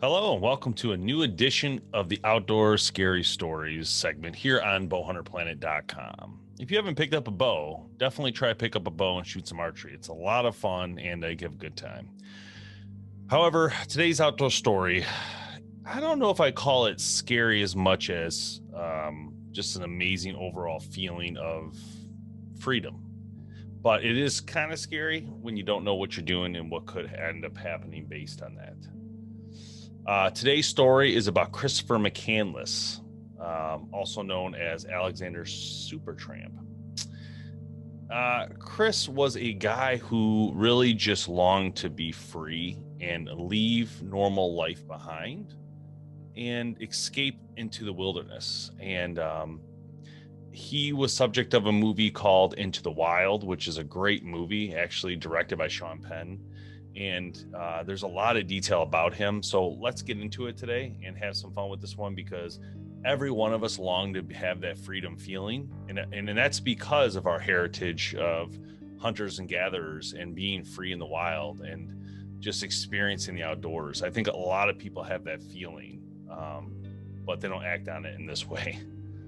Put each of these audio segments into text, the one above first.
Hello, and welcome to a new edition of the Outdoor Scary Stories segment here on BowHunterPlanet.com. If you haven't picked up a bow, definitely try to pick up a bow and shoot some archery. It's a lot of fun, and I give a good time. However, today's outdoor story, I don't know if I call it scary as much as just an amazing overall feeling of freedom. But it is kind of scary when you don't know what you're doing and what could end up happening based on that. Today's story is about Christopher Mccandless, also known as Alexander Supertramp. Chris was a guy who really just longed to be free and leave normal life behind and escape into the wilderness. And he was subject of a movie called Into the Wild, which is a great movie, actually directed by Sean Penn. And there's a lot of detail about him. So let's get into it today and have some fun with this one, because every one of us long to have that freedom feeling. And that's because of our heritage of hunters and gatherers and being free in the wild and just experiencing the outdoors. I think a lot of people have that feeling, but they don't act on it in this way.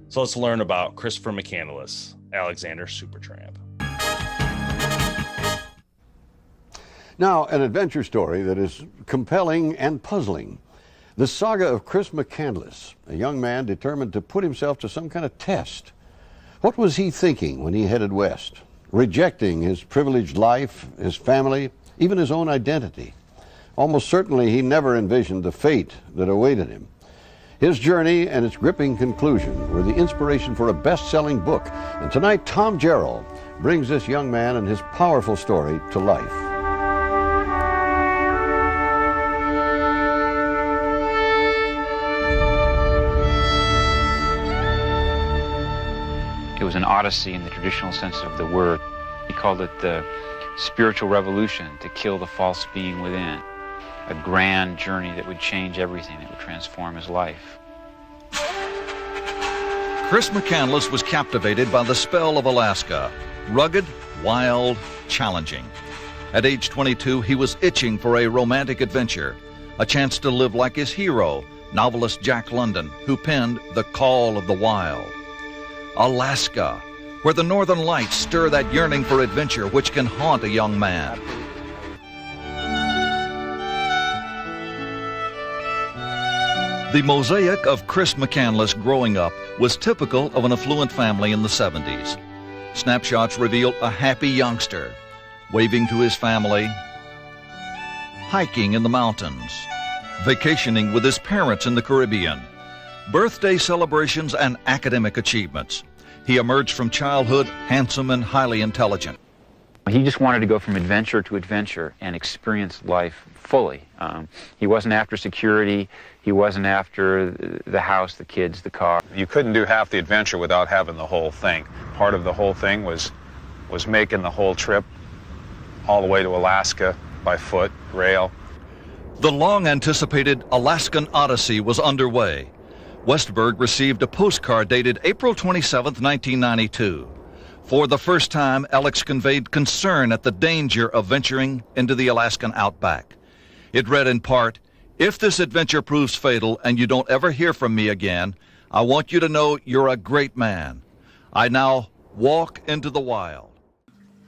So let's learn about Christopher Mccandless, Alexander Supertramp. Now, an adventure story that is compelling and puzzling. The saga of Chris Mccandless, a young man determined to put himself to some kind of test. What was he thinking when he headed west, rejecting his privileged life, his family, even his own identity? Almost certainly he never envisioned the fate that awaited him. His journey and its gripping conclusion were the inspiration for a best-selling book. And tonight, Tom Jarrell brings this young man and his powerful story to life. It was an odyssey in the traditional sense of the word. He called it the spiritual revolution, to kill the false being within. A grand journey that would change everything, that would transform his life. Chris Mccandless was captivated by the spell of Alaska. Rugged, wild, challenging. At age 22, he was itching for a romantic adventure, a chance to live like his hero, novelist Jack London, who penned The Call of the Wild. Alaska, where the northern lights stir that yearning for adventure which can haunt a young man. The mosaic of Chris Mccandless growing up was typical of an affluent family in the 70s. Snapshots reveal a happy youngster, waving to his family, hiking in the mountains, vacationing with his parents in the Caribbean, birthday celebrations and academic achievements. He emerged from childhood handsome and highly intelligent. He just wanted to go from adventure to adventure and experience life fully. He wasn't after security. He wasn't after the house, the kids, the car. You couldn't do half the adventure without having the whole thing. Part of the whole thing was making the whole trip all the way to Alaska by foot, rail. The long-anticipated Alaskan Odyssey was underway. Westberg received a postcard dated April 27, 1992. For the first time, Alex conveyed concern at the danger of venturing into the Alaskan outback. It read in part, "If this adventure proves fatal and you don't ever hear from me again, I want you to know you're a great man. I now walk into the wild."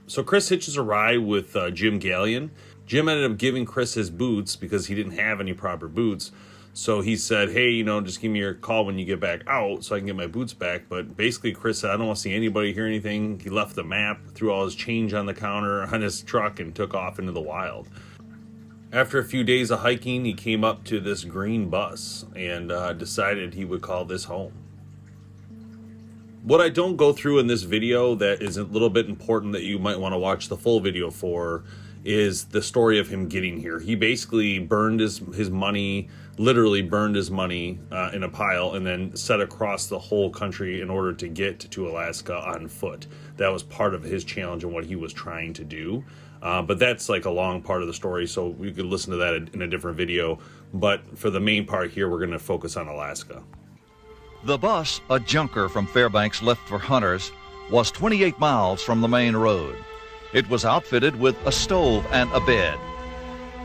So Chris hitches a ride with Jim Gallion. Jim ended up giving Chris his boots because he didn't have any proper boots. So he said, hey, just give me your call when you get back out so I can get my boots back. But basically, Chris said, I don't want to see anybody, hear anything. He left the map, threw all his change on the counter on his truck, and took off into the wild. After a few days of hiking, he came up to this green bus and decided he would call this home. What I don't go through in this video that is a little bit important that you might want to watch the full video for is the story of him getting here. He basically burned his money, literally burned his money in a pile, and then set across the whole country in order to get to Alaska on foot. That was part of his challenge and what he was trying to do. But that's like a long part of the story, so we could listen to that in a different video. But for the main part here, we're going to focus on Alaska. The bus, a junker from Fairbanks left for hunters, was 28 miles from the main road. It was outfitted with a stove and a bed.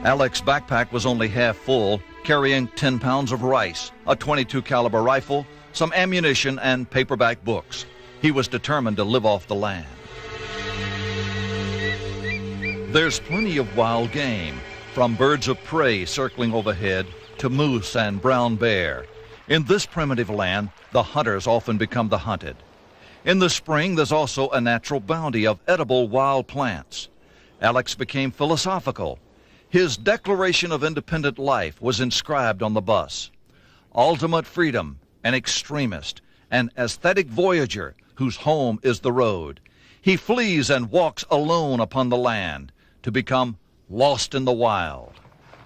Alex's backpack was only half full. carrying 10 pounds of rice, a .22 caliber rifle, some ammunition, and paperback books. He was determined to live off the land. There's plenty of wild game, from birds of prey circling overhead to moose and brown bear. In this primitive land, the hunters often become the hunted. In the spring, there's also a natural bounty of edible wild plants. Alex became philosophical. His Declaration of Independent Life was inscribed on the bus. Ultimate freedom, an extremist, an aesthetic voyager whose home is the road. He flees and walks alone upon the land to become lost in the wild.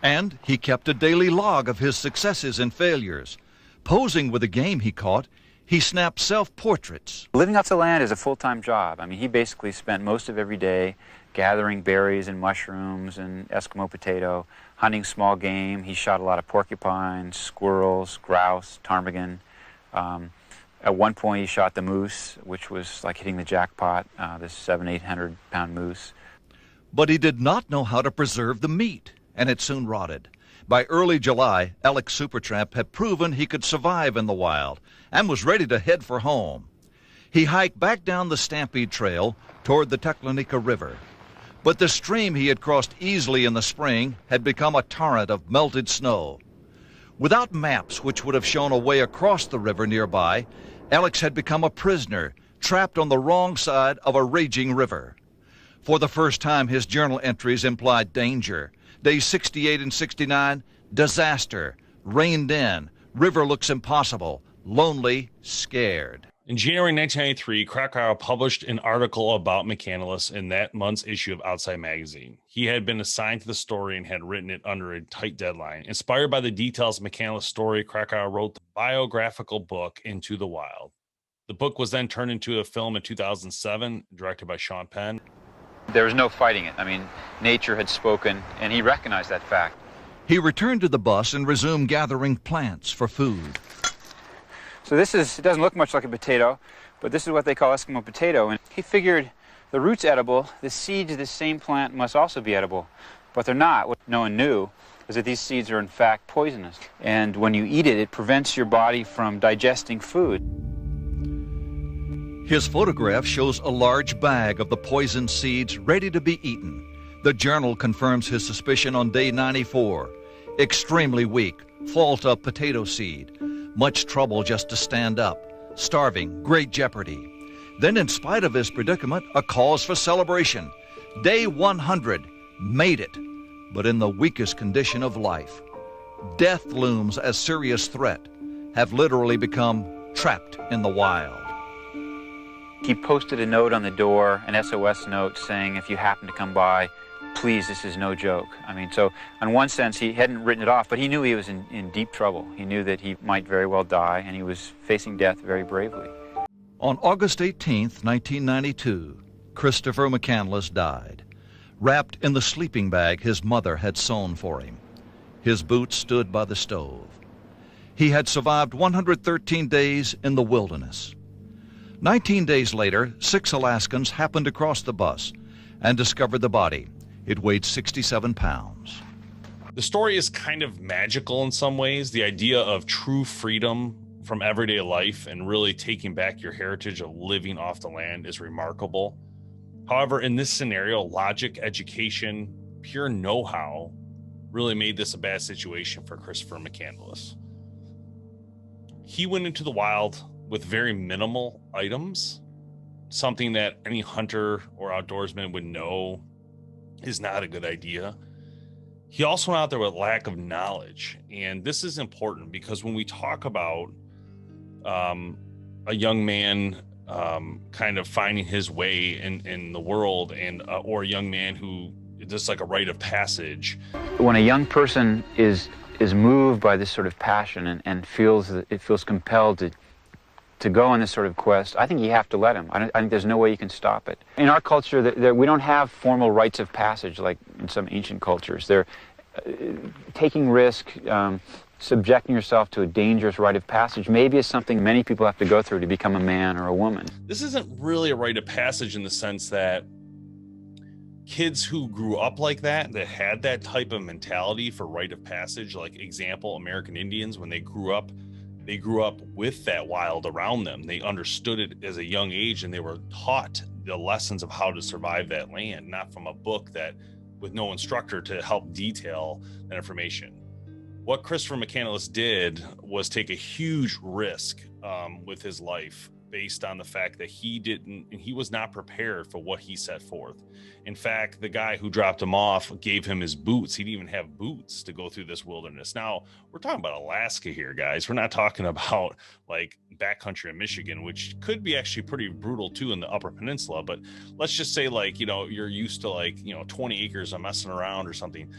And he kept a daily log of his successes and failures. Posing with the game he caught, he snapped self-portraits. Living off the land is a full-time job. I mean, he basically spent most of every day gathering berries and mushrooms and Eskimo potato, hunting small game. He shot a lot of porcupines, squirrels, grouse, ptarmigan. At one point, he shot the moose, which was like hitting the jackpot, this 700-800 pound moose. But he did not know how to preserve the meat, and it soon rotted. By early July, Alex Supertramp had proven he could survive in the wild and was ready to head for home. He hiked back down the Stampede Trail toward the Teclanica River. But the stream he had crossed easily in the spring had become a torrent of melted snow. Without maps which would have shown a way across the river nearby, Alex had become a prisoner, trapped on the wrong side of a raging river. For the first time, his journal entries implied danger. Days 68 and 69, disaster, rained in, river looks impossible, lonely, scared. In January 1993, Krakauer published an article about Mccandless in that month's issue of Outside Magazine. He had been assigned to the story and had written it under a tight deadline. Inspired by the details of Mccandless' story, Krakauer wrote the biographical book Into the Wild. The book was then turned into a film in 2007, directed by Sean Penn. There was no fighting it. I mean, nature had spoken, and he recognized that fact. He returned to the bus and resumed gathering plants for food. So it doesn't look much like a potato, but this is what they call Eskimo potato. And he figured the root's edible, the seeds of the same plant must also be edible, but they're not. What no one knew is that these seeds are in fact poisonous. And when you eat it, it prevents your body from digesting food. His photograph shows a large bag of the poisoned seeds ready to be eaten. The journal confirms his suspicion on day 94. Extremely weak, fault of potato seed. Much trouble just to stand up. Starving, great jeopardy. Then, in spite of his predicament, a cause for celebration. Day 100, made it, but in the weakest condition of life. Death looms as serious threat, have literally become trapped in the wild. He posted a note on the door, an SOS note, saying, if you happen to come by, please, this is no joke. I mean, so in one sense, he hadn't written it off, but he knew he was in deep trouble. He knew that he might very well die, and he was facing death very bravely. On August 18th, 1992, Christopher Mccandless died, wrapped in the sleeping bag his mother had sewn for him. His boots stood by the stove. He had survived 113 days in the wilderness. 19 days later, 6 Alaskans happened to cross the bus and discovered the body. It weighed 67 pounds. The story is kind of magical in some ways. The idea of true freedom from everyday life and really taking back your heritage of living off the land is remarkable. However, in this scenario, logic, education, pure know-how really made this a bad situation for Christopher Mccandless. He went into the wild with very minimal items, something that any hunter or outdoorsman would know is not a good idea. He also went out there with lack of knowledge. And this is important because when we talk about a young man kind of finding his way in the world, and or a young man who just like a rite of passage. When a young person is moved by this sort of passion and feels compelled to go on this sort of quest, I think you have to let him. I think there's no way you can stop it. In our culture, we don't have formal rites of passage like in some ancient cultures. They're taking risk, subjecting yourself to a dangerous rite of passage maybe is something many people have to go through to become a man or a woman. This isn't really a rite of passage in the sense that kids who grew up like that had that type of mentality for rite of passage, like example, American Indians, when they grew up with that wild around them. They understood it as a young age, and they were taught the lessons of how to survive that land, not from a book that with no instructor to help detail that information. What Christopher Mccandless did was take a huge risk with his life, based on the fact that he was not prepared for what he set forth. In fact, the guy who dropped him off gave him his boots. He didn't even have boots to go through this wilderness. Now, we're talking about Alaska here, guys. We're not talking about like backcountry in Michigan, which could be actually pretty brutal too in the Upper Peninsula. But let's just say, like, you're used to, like, 20 acres of messing around or something.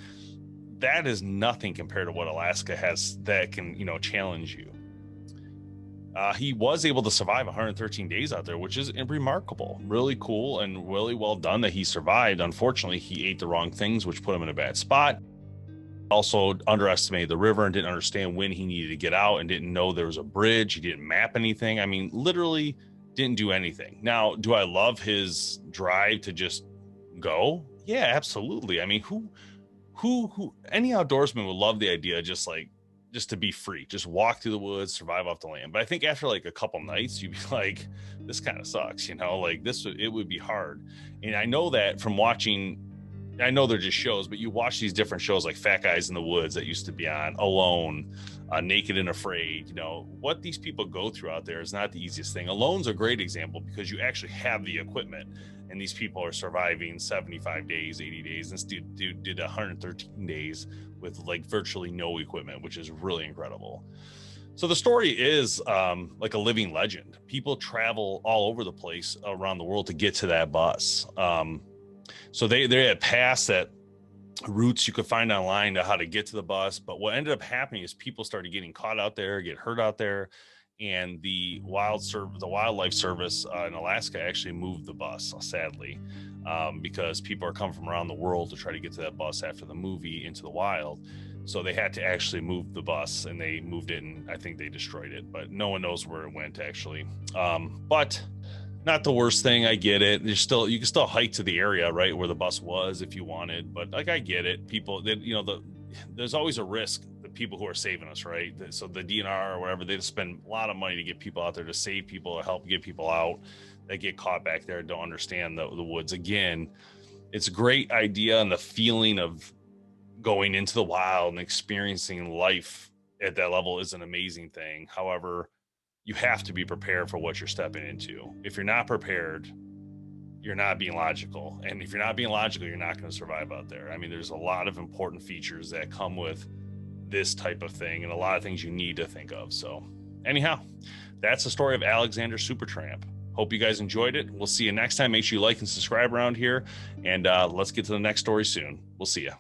That is nothing compared to what Alaska has that can, challenge you. He was able to survive 113 days out there, which is remarkable, really cool, and really well done that he survived. Unfortunately, he ate the wrong things, which put him in a bad spot. Also underestimated the river and didn't understand when he needed to get out, and didn't know there was a bridge. He didn't map anything. I mean, literally didn't do anything. Now, do I love his drive to just go? Yeah, absolutely. I mean, who any outdoorsman would love the idea just to be free, just walk through the woods, survive off the land. But I think after like a couple nights, you'd be like, this kind of sucks, like it would be hard. And I know that from watching, I know they're just shows, but you watch these different shows like Fat Guys in the Woods that used to be on, Alone, Naked and Afraid. What these people go through out there is not the easiest thing. Alone's a great example because you actually have the equipment, and these people are surviving 75 days, 80 days. This dude did 113 days with like virtually no equipment, which is really incredible. So the story is like a living legend. People travel all over the place around the world to get to that bus. So they had passed that routes you could find online to how to get to the bus. But what ended up happening is people started getting caught out there, get hurt out there. And the wildlife service in Alaska actually moved the bus, sadly, because people are coming from around the world to try to get to that bus after the movie Into the Wild. So they had to actually move the bus, and they moved it, and I think they destroyed it, but no one knows where it went actually. But not the worst thing. I get it. You can still hike to the area, right, where the bus was if you wanted, but like, I get it. People that, there's always a risk. People who are saving us, right? So the DNR or whatever, they spend a lot of money to get people out there to save people, to help get people out that get caught back there, don't understand the woods. Again, it's a great idea, and the feeling of going into the wild and experiencing life at that level is an amazing thing. However, you have to be prepared for what you're stepping into. If you're not prepared, you're not being logical. And if you're not being logical, you're not going to survive out there. I mean, there's a lot of important features that come with this type of thing, and a lot of things you need to think of. So anyhow, that's the story of Alexander Supertramp. Hope you guys enjoyed it. We'll see you next time. Make sure you like and subscribe around here, and let's get to the next story soon. We'll see you.